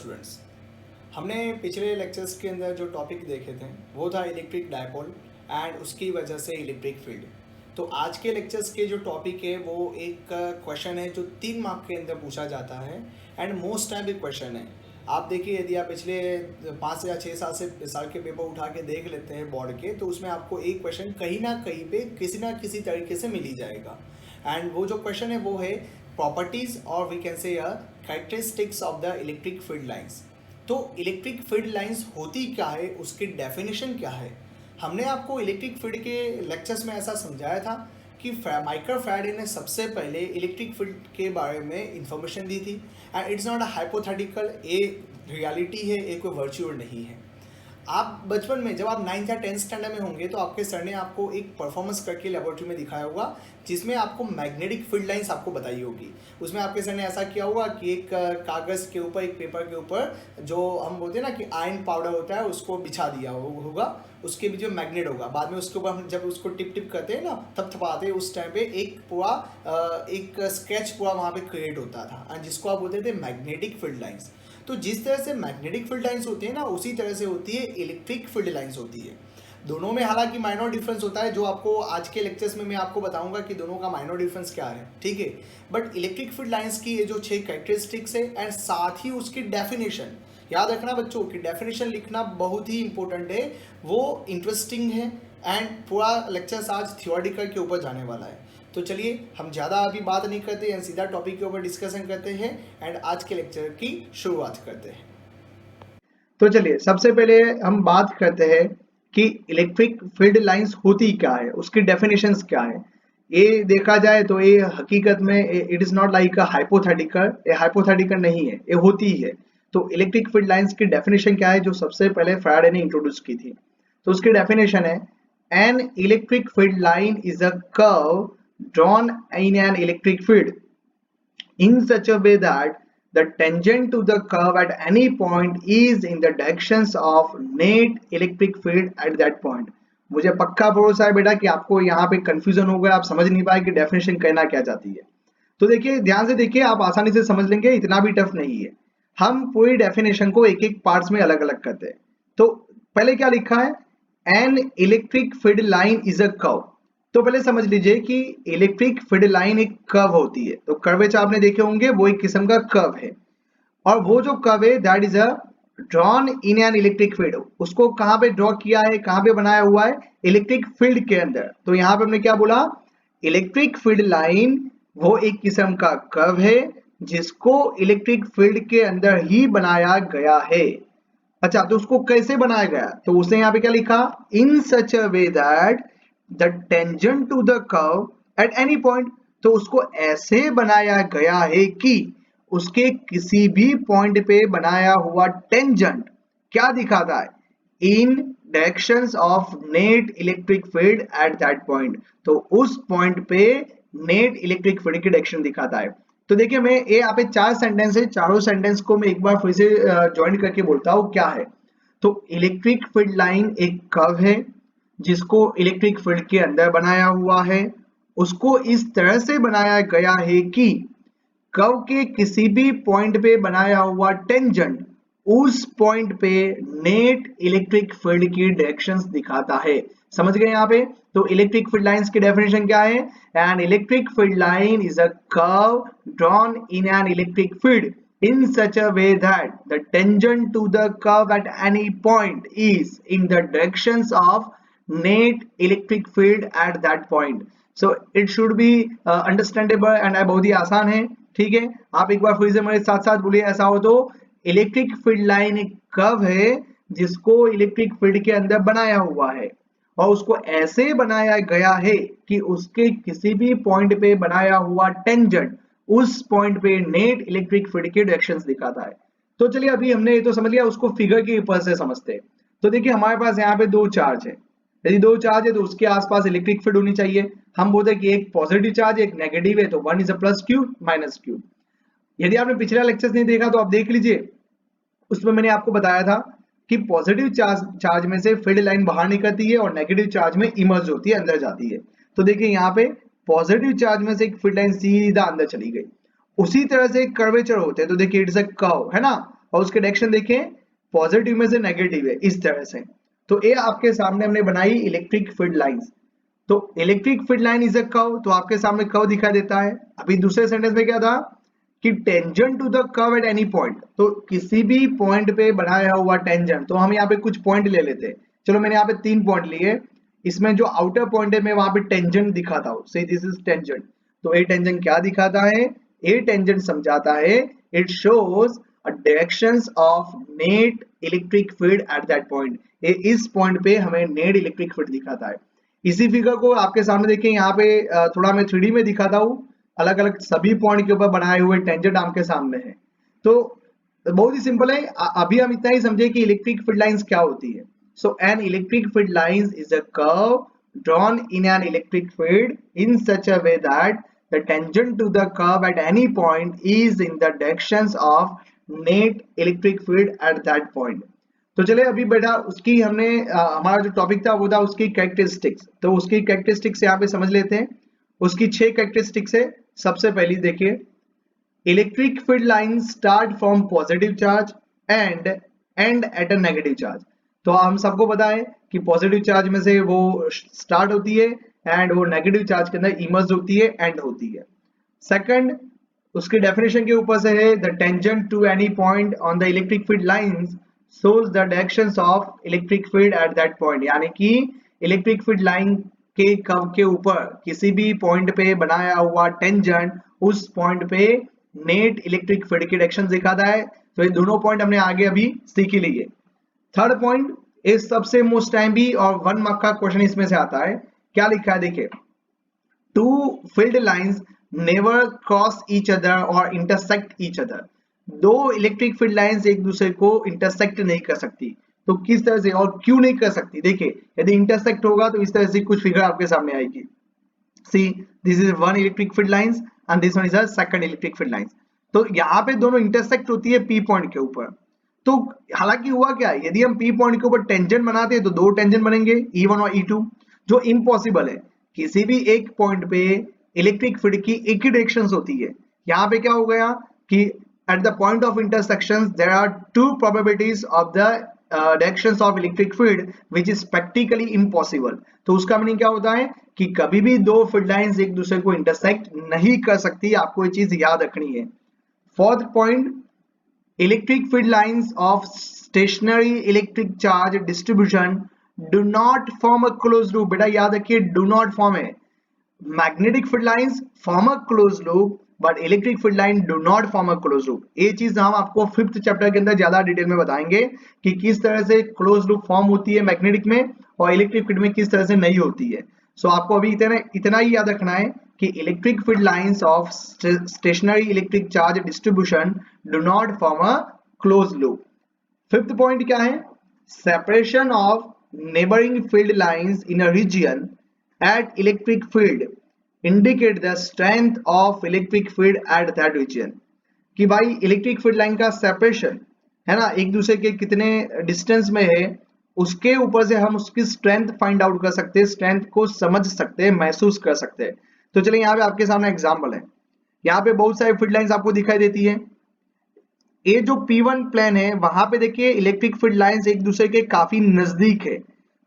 Students, हमने पिछले lectures के अंदर जो टॉपिक देखे थे वो था इलेक्ट्रिक डायपोल एंड उसकी वजह से इलेक्ट्रिक फील्ड। तो आज के लेक्चर्स के जो टॉपिक है वो एक क्वेश्चन है जो 3 मार्क के अंदर पूछा जाता है एंड मोस्ट टाइम भी क्वेश्चन है। आप देखिए, यदि आप पिछले 5 या 6 साल के पेपर उठा के देख लेते हैं बोर्ड के, तो उसमें आपको एक क्वेश्चन कहीं ना कहीं पे किसी ना किसी तरीके से मिल ही जाएगा। एंड वो जो क्वेश्चन है वो है प्रॉपर्टीज और we can say characteristics of the electric field lines. तो इलेक्ट्रिक फील्ड लाइंस होती क्या है, उसकी डेफिनेशन क्या है। हमने आपको इलेक्ट्रिक फील्ड के लेक्चर्स में ऐसा समझाया था कि माइकल फैराडे ने सबसे पहले इलेक्ट्रिक फील्ड के बारे में इंफॉर्मेशन दी थी and it's not a hypothetical, ये रियलिटी है, ये कोई वर्चुअल नहीं है। आप बचपन में जब आप 9th या 10th स्टैंडर्ड में होंगे तो आपके सर ने आपको एक परफॉर्मेंस करके लेबोरेटरी में दिखाया होगा जिसमें आपको मैग्नेटिक फील्ड लाइंस आपको बताई होगी। उसमें आपके सर ने ऐसा किया होगा कि एक कागज़ के ऊपर, एक पेपर के ऊपर जो हम बोलते हैं ना कि आयरन पाउडर होता है, उसको बिछा दिया होगा, उसके बीच में मैग्नेट होगा। बाद में उसके ऊपर हम जब उसको टिप टिप करते हैं ना, थपथपाते हैं, उस टाइम पे एक पूरा एक स्केच पूरा वहाँ पे क्रिएट होता था एंड जिसको आप बोलते थे मैग्नेटिक फील्ड लाइंस। तो जिस तरह से मैग्नेटिक फील्ड लाइंस होती है ना, उसी तरह से होती है इलेक्ट्रिक फील्ड लाइंस होती है। दोनों में हालांकि माइनर डिफरेंस होता है, जो आपको आज के लेक्चर्स में मैं आपको बताऊंगा कि दोनों का माइनर डिफरेंस क्या है, ठीक है। बट इलेक्ट्रिक फील्ड लाइंस की ये जो 6 कैरेक्टरिस्टिक्स है एंड साथ ही उसकी डेफिनेशन याद रखना बच्चों की, डेफिनेशन लिखना बहुत ही इंपॉर्टेंट है, वो इंटरेस्टिंग है एंड पूरा लेक्चर्स आज थियोरिटिकल के ऊपर जाने वाला है। तो चलिए हम ज़्यादा अभी बात नहीं करते हैं, सीधा टॉपिक के ऊपर डिस्कशन करते हैं एंड आज के लेक्चर की शुरुआत करते हैं। तो चलिए सबसे पहले हम बात करते हैं कि इलेक्ट्रिक फील्ड लाइंस होती क्या है, उसकी डेफिनेशंस क्या है। ये देखा जाए तो ये हकीकत में it is not like a hypothetical, ये हाइपोथेटिकल नहीं है, ये होती ही है। तो इलेक्ट्रिक फील्ड लाइंस की डेफिनेशन क्या है, जो सबसे पहले फैराडे ने इंट्रोड्यूस की थी। तो उसकी डेफिनेशन है, N electric field line is a curve drawn in an electric field in such a way that the tangent to the curve at any point is in the directions of net electric field at that point। मुझे पक्का भरोसा है बेटा कि आपको यहाँ पे confusion हो गया, आप समझ नहीं पाए कि डेफिनेशन कहना क्या चाहती है। तो देखिए, ध्यान से देखिए, आप आसानी से समझ लेंगे, इतना भी टफ नहीं है। हम पूरी डेफिनेशन को एक एक पार्ट्स में अलग अलग करते हैं। तो पहले क्या लिखा है, N electric field line is a curve. तो पहले समझ लीजिए कि इलेक्ट्रिक फील्ड लाइन एक कर्व होती है। तो कर्वेचर आपने देखे होंगे, वो एक किस्म का कर्व है। और वो जो कर्व है that is a drawn in an electric field. उसको कहाँ पे ड्रॉ किया है, कहाँ पे बनाया हुआ है, इलेक्ट्रिक फील्ड के अंदर। तो यहाँ पे हमने क्या बोला, इलेक्ट्रिक फील्ड लाइन वो एक किस्म का कर्व है जिसको इलेक्ट्रिक फील्ड के अंदर ही बनाया गया है। अच्छा, तो उसको कैसे बनाया गया, तो उसने यहाँ पे क्या लिखा, in such a way that the tangent to the curve at any point. तो उसको ऐसे बनाया गया है कि उसके किसी भी पॉइंट पे बनाया हुआ टेंजेंट क्या दिखाता है, in directions of net electric field at that point. तो उस पॉइंट पे नेट इलेक्ट्रिक फील्ड की डायरेक्शन दिखाता है। तो देखिए, मैं ये यहाँ पे 4 सेंटेंस है, चारों सेंटेंस को मैं एक बार फिर से ज्वाइन करके बोलता हूँ क्या है। तो इलेक्ट्रिक फील्ड लाइन एक कर्व है जिसको इलेक्ट्रिक फील्ड के अंदर बनाया हुआ है। उसको इस तरह से बनाया गया है कि कर्व के किसी भी पॉइंट पे बनाया हुआ टेंजेंट उस पॉइंट पे नेट इलेक्ट्रिक फील्ड की डायरेक्शंस दिखाता है। समझ गए यहाँ पे। तो इलेक्ट्रिक फील्ड लाइंस की डेफिनेशन क्या है, N electric field line is a curve drawn in an electric field in such a way that the tangent to the curve at any point is in the directions of net electric field at that point। so it should be understandable and बहुत ही आसान है, ठीक है। आप एक बार फिर से मेरे साथ साथ बोलिए, ऐसा हो तो इलेक्ट्रिक फील्ड लाइन एक कर्व है जिसको इलेक्ट्रिक फील्ड के अंदर बनाया हुआ है और उसको ऐसे बनाया गया है कि उसके किसी भी पॉइंट पे बनाया हुआ टेंजेंट उस पॉइंट पे नेट इलेक्ट्रिक फील्ड के डायरेक्शंस दिखाता है। तो चलिए, अभी हमने ये तो समझ लिया, उसको फिगर के ऊपर से समझते हैं। तो देखिए, हमारे पास यहाँ पे 2 चार्ज है। यदि 2 चार्ज है तो उसके आसपास इलेक्ट्रिक फील्ड होनी चाहिए। हम बोलते हैं कि एक पॉजिटिव चार्ज एक नेगेटिव है, तो one is a plus Q minus Q. यदि आपने पिछला लेक्चर नहीं देखा तो आप देख लीजिए, उसमें मैंने आपको बताया था कि पॉजिटिव चार्ज में से फील्ड लाइन बाहर निकलती है और नेगेटिव चार्ज में इमर्ज होती है, अंदर जाती है। तो देखिए, यहाँ पे पॉजिटिव चार्ज में से एक फील्ड लाइन सीधा अंदर चली गई। उसी तरह से कर्वेचर होते हैं। तो देखिए, इट्स अ कर्व है ना। और उसके डायरेक्शन देखें पॉजिटिव में से नेगेटिव है इस तरह से। तो ये आपके सामने हमने बनाई इलेक्ट्रिक फील्ड लाइंस। तो electric field line is a curve, तो आपके सामने कर्व दिखाई देता है। अभी दूसरे सेंटेंस में क्या था कि tangent to the curve at any point, तो किसी भी पॉइंट पे बनाया हुआ टेंजेंट, तो हम यहाँ पे कुछ पॉइंट ले लेते हैं। चलो मैंने यहाँ पे 3 पॉइंट लिए, इसमें जो आउटर पॉइंट है मैं वहां पे टेंजेंट दिखाता हूँ, से दिस इज टेंजेंट। तो ये टेंजेंट क्या दिखाता है, ये टेंजेंट समझाता है it shows directions of net electric field at that point. ये इस पॉइंट पे हमें नेट इलेक्ट्रिक फील्ड दिखाता है। इसी फिगर को आपके सामने देखें, यहाँ पे थोड़ा मैं 3D में दिखाता हूँ, अलग अलग सभी पॉइंट के ऊपर बनाए हुए टेंजेंट आपके सामने है। तो बहुत ही सिंपल है, अभी हम इतना ही समझे कि इलेक्ट्रिक फील्ड लाइंस क्या होती है। So an electric field lines is a curve drawn in an electric field in such a way that the tangent to the curve at any point is in the directions of net electric field at that point। तो चले अभी बेटा उसकी हमने हमारा जो topic था वो था उसकी कैरेक्टरिस्टिक्स। तो उसकी कैरेक्टरिस्टिक्स यहाँ पे समझ लेते हैं। उसकी 6 कैरेक्टरिस्टिक्स है। सबसे पहली देखिए, electric field line start from positive charge and and at a negative charge. तो हम सबको पता है कि पॉजिटिव चार्ज में से वो स्टार्ट होती है एंड वो नेगेटिव चार्ज के अंदर इमर्ज होती है, एंड होती है। सेकंड, उसकी डेफिनेशन के ऊपर से है the tangent to any point on the electric field lines shows the directions of electric field at that point। यानी कि इलेक्ट्रिक फील्ड लाइन के कर्व के ऊपर किसी भी पॉइंट पे बनाया हुआ टेंजेंट उस पॉइंट पे नेट इलेक्ट्रिक फील्ड की डायरेक्शन दिखाता है। तो ये दोनों पॉइंट हमने आगे अभी सीख ही लिए। थर्ड पॉइंट इस सबसे मोस्ट टाइम भी और 1 मार्क का क्वेश्चन इसमें से आता है। क्या लिखा है देखिए, two field lines never cross each other और इंटरसेक्ट ईच अदर। दो इलेक्ट्रिक फील्ड लाइंस एक दूसरे को इंटरसेक्ट नहीं कर सकती। तो किस तरह से और क्यों नहीं कर सकती, देखिए यदि इंटरसेक्ट होगा तो इस तरह से कुछ फिगर आपके सामने आएगी। See this is one electric field lines and this one is a second electric field lines. तो यहाँ पे दोनों इंटरसेक्ट होती है पी पॉइंट के ऊपर। तो हालांकि हुआ क्या है, यदि हम पी पॉइंट के ऊपर टेंजेंट बनाते हैं तो 2 टेंजेंट बनेंगे E1 और E2, जो इम्पॉसिबल है। किसी भी एक पॉइंट पे इलेक्ट्रिक फील्ड की एक ही डायरेक्शन होती है। यहाँ पे क्या हो गया कि at the point of intersections there are 2 probabilities of the directions of electric field which is practically impossible। तो उसका मीनिंग क्या होता है कि कभी भी 2 फील्ड लाइंस एक दूसरे को इंटरसेक्ट नहीं कर सकती। आपको ये चीज याद रखनी है। Fourth point, electric field lines of stationary electric charge distribution do not form a closed loop। बेटा याद रखिए do not form है। Magnetic field lines form a close loop but electric field line do not form a close loop. ये चीज हम आपको 5th chapter के अंदर ज्यादा डिटेल में बताएंगे कि किस तरह से क्लोज लूप फॉर्म होती है मैग्नेटिक में और इलेक्ट्रिक फील्ड में किस तरह से नहीं होती है। सो आपको अभी इतना ही याद रखना है कि electric field lines of stationary electric charge distribution do not form a close loop. 5th point क्या है, separation of neighbouring field lines in a region at electric field indicate the strength of electric field at that region। कि भाई electric field line का separation है ना, एक दूसरे के कितने डिस्टेंस में है, उसके ऊपर से हम उसकी स्ट्रेंथ फाइंड आउट कर सकते हैं, स्ट्रेंथ को समझ सकते हैं, महसूस कर सकते हैं। तो चलिए यहाँ पे आपके सामने एग्जाम्पल है। यहाँ पे बहुत सारी फील्ड लाइंस आपको दिखाई देती है। ये जो P1 प्लेन है वहां पे देखिए इलेक्ट्रिक फील्ड लाइंस एक दूसरे के काफी नजदीक है।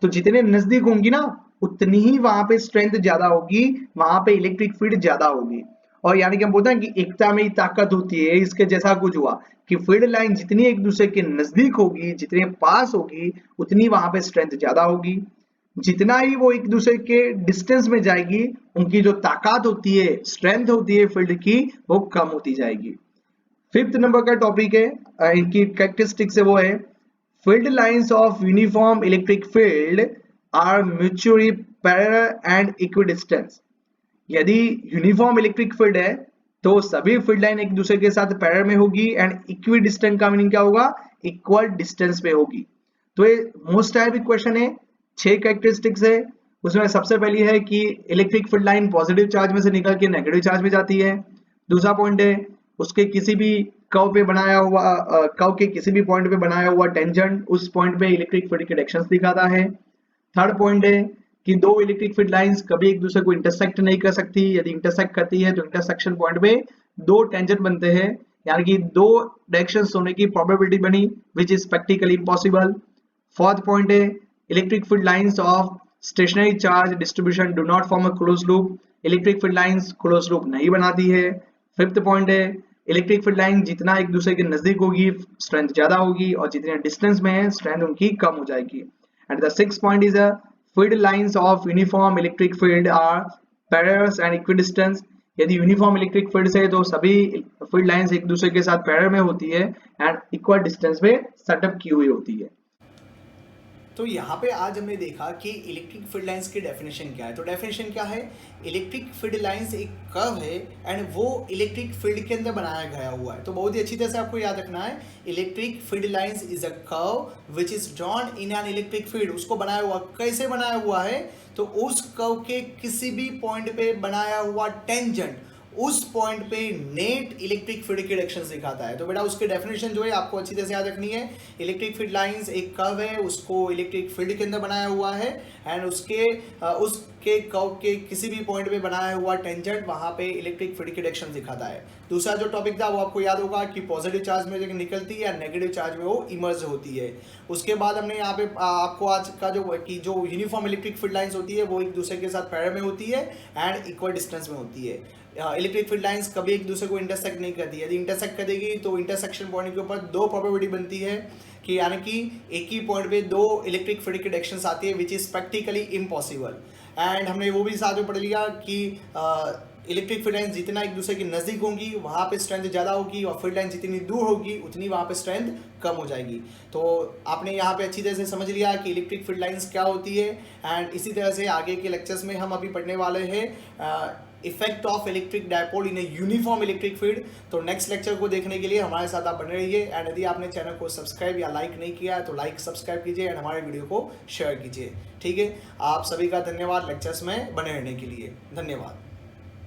तो जितने नजदीक होंगी ना उतनी ही वहां पे स्ट्रेंथ ज्यादा होगी, वहां पे इलेक्ट्रिक फील्ड ज्यादा होगी। और यानी कि हम बोलते हैं कि एकता में ही ताकत होती है। इसके जैसा कुछ हुआ कि फील्ड लाइन जितनी एक दूसरे के नजदीक होगी, जितने पास होगी, उतनी वहां पे स्ट्रेंथ ज्यादा होगी। जितना ही वो एक दूसरे के डिस्टेंस में जाएगी, उनकी जो ताकत होती है, स्ट्रेंथ होती है फील्ड की, वो कम होती जाएगी। 5th नंबर का टॉपिक है, इनकी कैरेक्टरिस्टिक्स है, वो है field lines of uniform electric field are mutually parallel and equidistance. यदि यूनिफॉर्म इलेक्ट्रिक फील्ड है तो सभी फील्ड लाइन एक दूसरे के साथ पैरेलल में होगी एंड इक्विडिस्टेंट का मीनिंग क्या होगा, इक्वल डिस्टेंस पे होगी। तो ये मोस्ट टाइपिक क्वेश्चन है। 6 कैरेक्टरिस्टिक्स है। उसमें सबसे पहली है कि electric field line positive charge में से निकल के नेगेटिव चार्ज में जाती है। दूसरा पॉइंट है उसके किसी भी कर्व पे बनाया हुआ कर्व के किसी भी पॉइंट पे बनाया हुआ टेंजेंट उस पॉइंट पे इलेक्ट्रिक फील्ड की डायरेक्शंस दिखाता है। थर्ड पॉइंट है कि 2 इलेक्ट्रिक फील्ड लाइंस कभी एक दूसरे को इंटरसेक्ट नहीं कर सकती। यदि इंटरसेक्ट करती है तो इंटरसेक्शन पॉइंट पे 2 टेंजेंट बनते हैं, यानी कि दो डायरेक्शन होने की प्रोबेबिलिटी बनी which is practically impossible. Fourth point है electric field lines of stationary charge distribution do not form a close loop, electric field lines close loop नहीं बनाती है। फिफ्थ पॉइंट है इलेक्ट्रिक फील्ड लाइन जितना एक दूसरे के नजदीक होगी स्ट्रेंथ ज्यादा होगी और जितने डिस्टेंस में है स्ट्रेंथ उनकी कम हो जाएगी। And the six point is a field lines of uniform electric field are parallel and equidistance. यदि यूनिफॉर्म इलेक्ट्रिक फील्ड से तो सभी फील्ड लाइंस एक दूसरे के साथ पैरेलल में होती है एंड इक्वल डिस्टेंस में सेटअप की हुई होती है। तो यहाँ पे आज हमने देखा कि इलेक्ट्रिक फील्ड लाइंस की डेफिनेशन क्या है। तो डेफिनेशन क्या है, इलेक्ट्रिक फील्ड लाइंस एक कर्व है एंड वो इलेक्ट्रिक फील्ड के अंदर बनाया गया हुआ है। तो बहुत ही अच्छी तरह से आपको याद रखना है, electric field lines is a curve which is drawn in an electric field. उसको बनाया हुआ, कैसे बनाया हुआ है, तो उस कर्व के किसी भी पॉइंट पे बनाया हुआ टेंजेंट उस पॉइंट पे नेट इलेक्ट्रिक फील्ड की डायरेक्शन दिखाता है। तो बेटा उसकी डेफिनेशन जो है आपको अच्छी तरह से याद रखनी है, इलेक्ट्रिक फील्ड लाइंस एक कर्व है, उसको इलेक्ट्रिक फील्ड के अंदर बनाया हुआ है एंड उसके कर्व के किसी भी पॉइंट पे बनाया हुआ टेंजेंट वहां पे इलेक्ट्रिक फील्ड की डायरेक्शन दिखाता है। दूसरा जो टॉपिक था वो आपको याद होगा कि पॉजिटिव चार्ज में जो निकलती है या नेगेटिव चार्ज में वो इमर्ज होती है। उसके बाद हमने यहाँ पे आपको आज का जो यूनिफॉर्म इलेक्ट्रिक फील्ड लाइंस होती है वो एक दूसरे के साथ पैरेलल में होती है एंड इक्वल डिस्टेंस में होती है। इलेक्ट्रिक फील्ड लाइंस कभी एक दूसरे को इंटरसेक्ट नहीं करती। यदि इंटरसेक्ट करेगी तो इंटरसेक्शन पॉइंट के ऊपर दो प्रोबेबिलिटी बनती है कि यानी कि एक ही पॉइंट पे दो इलेक्ट्रिक फील्ड की डायरेक्शंस आती है विच इज प्रैक्टिकली इम्पॉसिबल। एंड हमने वो भी साथ में पढ़ लिया कि इलेक्ट्रिक फील्ड लाइन जितना एक दूसरे के नज़दीक होंगी वहाँ पे स्ट्रेंथ ज़्यादा होगी और फील्ड लाइन जितनी दूर होगी उतनी वहाँ पे स्ट्रेंथ कम हो जाएगी। तो आपने यहाँ पे अच्छी तरह से समझ लिया कि इलेक्ट्रिक फील्ड लाइंस क्या होती है। एंड इसी तरह से आगे के लेक्चर्स में हम अभी पढ़ने वाले हैं effect of electric dipole in a uniform electric field. तो नेक्स्ट लेक्चर को देखने के लिए हमारे साथ आप बने रहिए एंड यदि आपने चैनल को सब्सक्राइब या लाइक नहीं किया है तो लाइक सब्सक्राइब कीजिए एंड हमारे वीडियो को शेयर कीजिए। ठीक है, आप सभी का धन्यवाद लेक्चर्स में बने रहने के लिए। धन्यवाद।